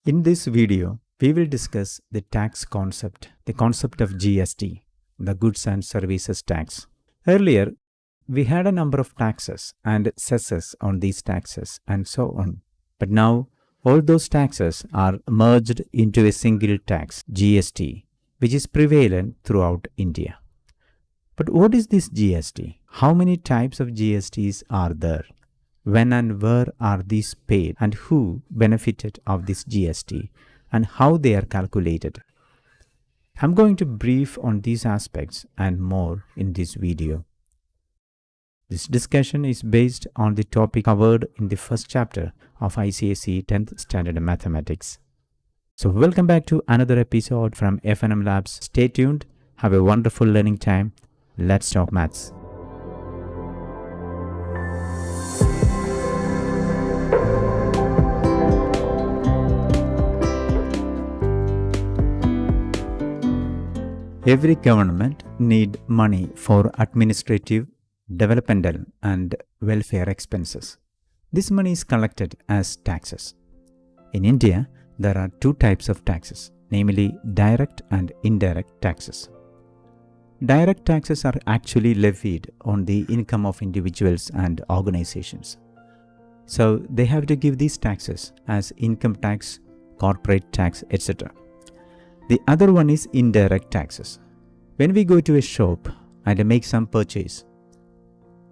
In this video, we will discuss the tax concept, the concept of GST, the Goods and Services Tax. Earlier, we had a number of taxes and cesses on these taxes and so on. But now, all those taxes are merged into a single tax, GST, which is prevalent throughout India. But what is this GST? How many types of GSTs are there? When and where are these paid, and who benefited of this GST, and how they are calculated? I'm going to brief on these aspects and more in this video. This discussion is based on the topic covered in the first chapter of ICSE 10th Standard Mathematics. So welcome back to another episode from FNM Labs. Stay tuned, have a wonderful learning time. Let's talk maths. Every government needs money for administrative, developmental and welfare expenses. This money is collected as taxes. In India, there are two types of taxes, namely direct and indirect taxes. Direct taxes are actually levied on the income of individuals and organizations. So they have to give these taxes as income tax, corporate tax, etc. The other one is indirect taxes. When we go to a shop and make some purchase,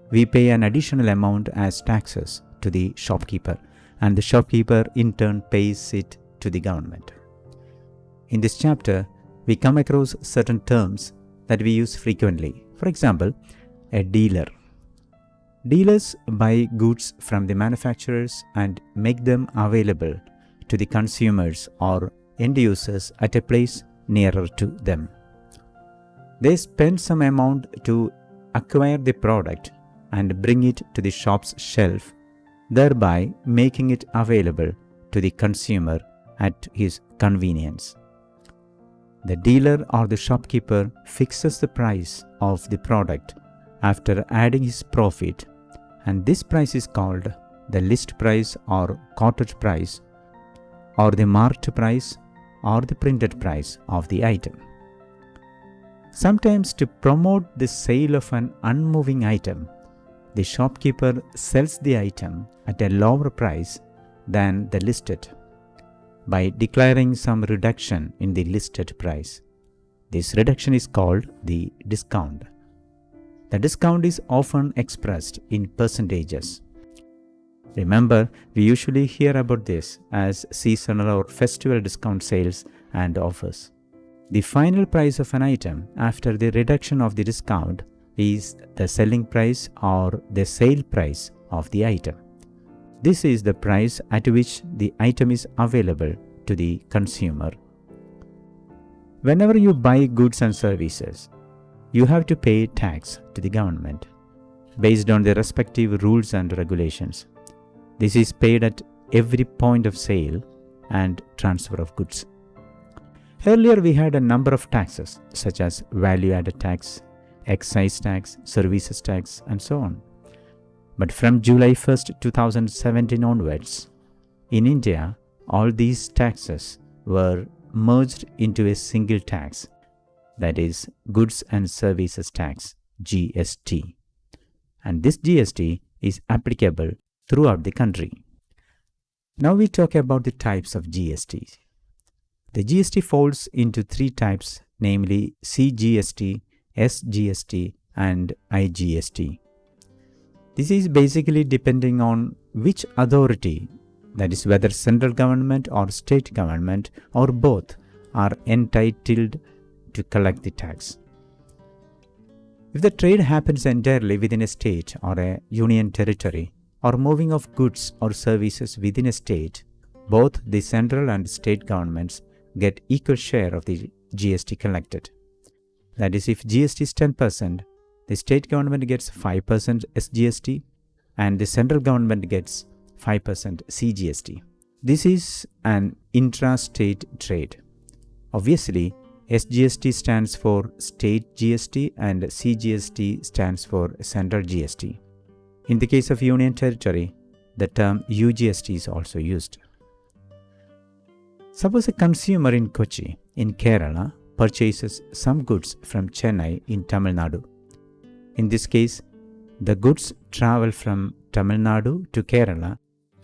we pay an additional amount as taxes to the shopkeeper, and the shopkeeper in turn pays it to the government. In this chapter, we come across certain terms that we use frequently. For example, a dealer. Dealers buy goods from the manufacturers and make them available to the consumers or end users at a place nearer to them. They spend some amount to acquire the product and bring it to the shop's shelf, thereby making it available to the consumer at his convenience. The dealer or the shopkeeper fixes the price of the product after adding his profit, and this price is called the list price or quoted price, or the marked price or the printed price of the item. Sometimes, to promote the sale of an unmoving item, the shopkeeper sells the item at a lower price than the listed by declaring some reduction in the listed price. This reduction is called the discount. The discount is often expressed in percentages. Remember, we usually hear about this as seasonal or festival discount sales and offers. The final price of an item after the reduction of the discount is the selling price or the sale price of the item. This is the price at which the item is available to the consumer. Whenever you buy goods and services, you have to pay tax to the government based on the respective rules and regulations. This is paid at every point of sale and transfer of goods. Earlier, we had a number of taxes such as value-added tax, excise tax, services tax, and so on. But from July 1st, 2017 onwards, in India, all these taxes were merged into a single tax, that is, Goods and Services Tax, GST. And this GST is applicable throughout the country. Now we talk about the types of GST. The GST falls into three types, namely CGST, SGST, and IGST. This is basically depending on which authority, that is whether central government or state government or both, are entitled to collect the tax. If the trade happens entirely within a state or a union territory, or moving of goods or services within a state, both the central and state governments get equal share of the GST collected. That is, if GST is 10%, the state government gets 5% SGST and the central government gets 5% CGST. This is an intra-state trade. Obviously, SGST stands for state GST and CGST stands for central GST. In the case of union territory, the term UGST is also used. Suppose a consumer in Kochi, in Kerala, purchases some goods from Chennai in Tamil Nadu. In this case, the goods travel from Tamil Nadu to Kerala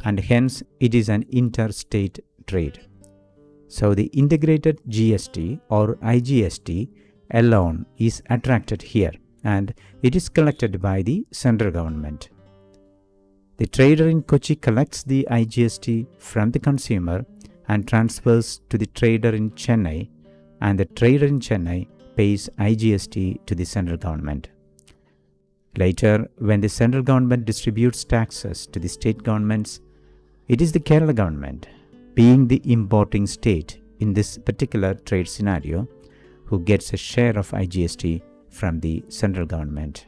and hence it is an interstate trade. So the integrated GST or IGST alone is attracted here and it is collected by the central government. The trader in Kochi collects the IGST from the consumer and transfers to the trader in Chennai, and the trader in Chennai pays IGST to the central government. Later, when the central government distributes taxes to the state governments, it is the Kerala government, being the importing state in this particular trade scenario, who gets a share of IGST from the central government.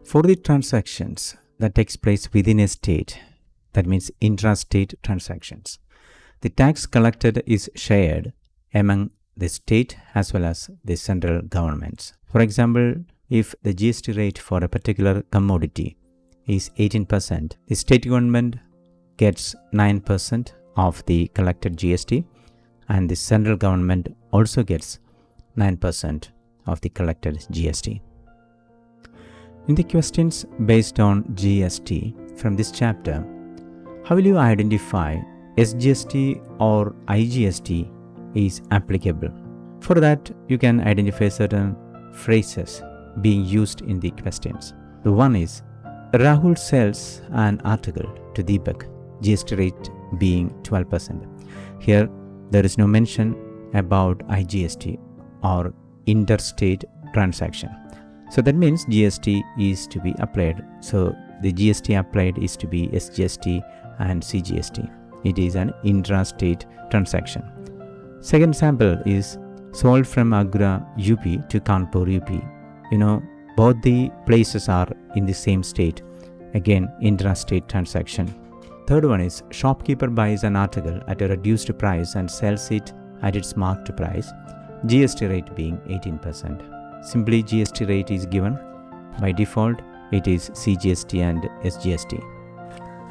For the transactions that takes place within a state, that means intra-state transactions, the tax collected is shared among the state as well as the central governments. For example, if the GST rate for a particular commodity is 18%, the state government gets 9% of the collected GST and the central government also gets 9% of the collected GST. In the questions based on GST from this chapter, how will you identify SGST or IGST is applicable? For that, you can identify certain phrases being used in the questions. The one is, Rahul sells an article to Deepak, GST rate being 12%. Here, there is no mention about IGST or interstate transaction. So that means GST is to be applied. So the GST applied is to be SGST and CGST. It is an intra-state transaction. Second sample is sold from Agra, UP to Kanpur, UP. Both the places are in the same state. Again, intra-state transaction. Third one is shopkeeper buys an article at a reduced price and sells it at its marked price, GST rate being 18%. Simply GST rate is given. By default, it is CGST and SGST.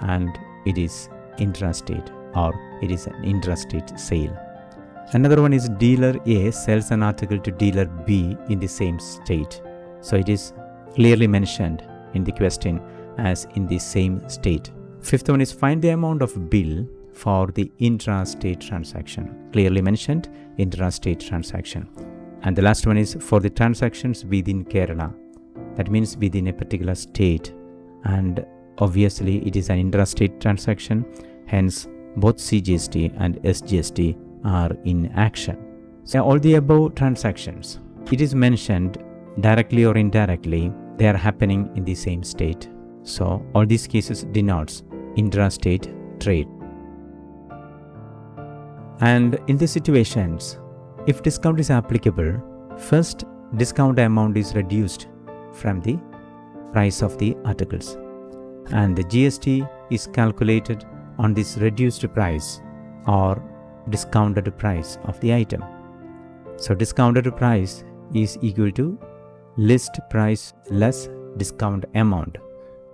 And it is intrastate or it is an intrastate sale. Another one is dealer A sells an article to dealer B in the same state. So it is clearly mentioned in the question as in the same state. Fifth one is find the amount of bill for the intrastate transaction. Clearly mentioned, intrastate transaction. And the last one is for the transactions within Kerala. That means within a particular state. And obviously it is an intrastate transaction. Hence, both CGST and SGST are in action. So all the above transactions, it is mentioned directly or indirectly, they are happening in the same state. So all these cases denotes intrastate trade. And in these situations, if discount is applicable, first discount amount is reduced from the price of the articles. And the GST is calculated on this reduced price or discounted price of the item. So discounted price is equal to list price less discount amount,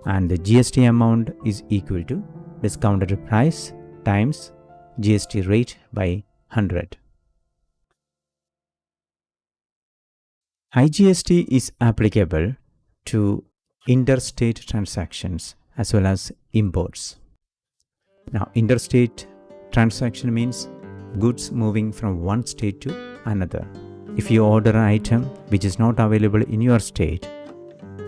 and the GST amount is equal to discounted price times GST rate by 100. IGST is applicable to interstate transactions as well as imports. Now, interstate transaction means goods moving from one state to another. If you order an item which is not available in your state,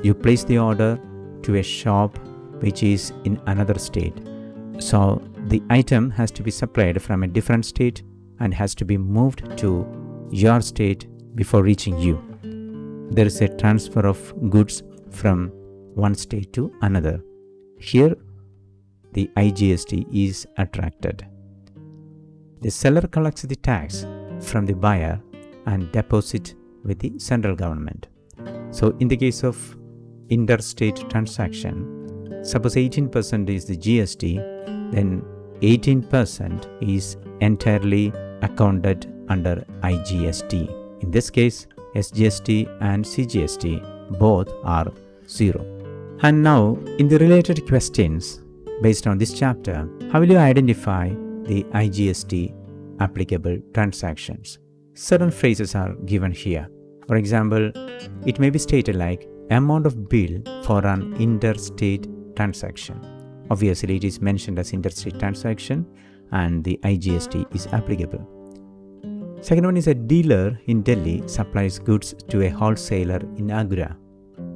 you place the order to a shop which is in another state. So the item has to be supplied from a different state and has to be moved to your state before reaching you. There is a transfer of goods from one state to another. Here, the IGST is attracted. The seller collects the tax from the buyer and deposits with the central government. So in the case of interstate transaction, suppose 18% is the GST, then 18% is entirely accounted under IGST. In this case, SGST and CGST both are 0. And now in the related questions, Based on this chapter, how will you identify the IGST applicable transactions? Certain phrases are given here. For example, it may be stated like amount of bill for an interstate transaction. Obviously, it is mentioned as interstate transaction and the IGST is applicable. Second one is a dealer in Delhi supplies goods to a wholesaler in Agra.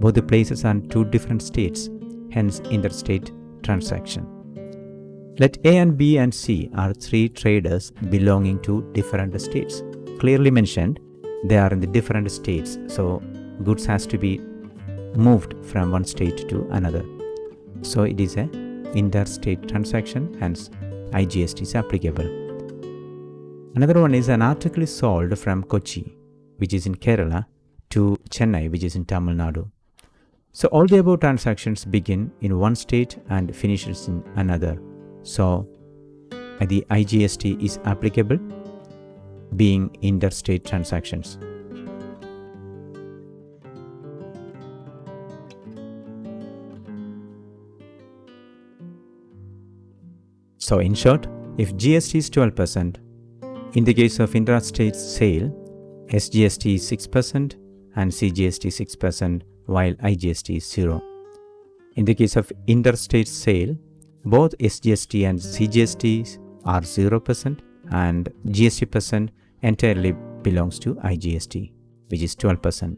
Both the places are in two different states, hence interstate transaction. Let A and B and C are three traders belonging to different states. Clearly mentioned, they are in the different states, so goods has to be moved from one state to another. So it is a interstate transaction, hence IGST is applicable. Another one is an article is sold from Kochi, which is in Kerala, to Chennai, which is in Tamil Nadu. So all the above transactions begin in one state and finishes in another. So the IGST is applicable, being interstate transactions. So in short, if GST is 12%, in the case of intrastate sale, SGST is 6% and CGST 6%, while IGST is 0. In the case of interstate sale, both SGST and CGST are 0% and GST percent entirely belongs to IGST, which is 12%.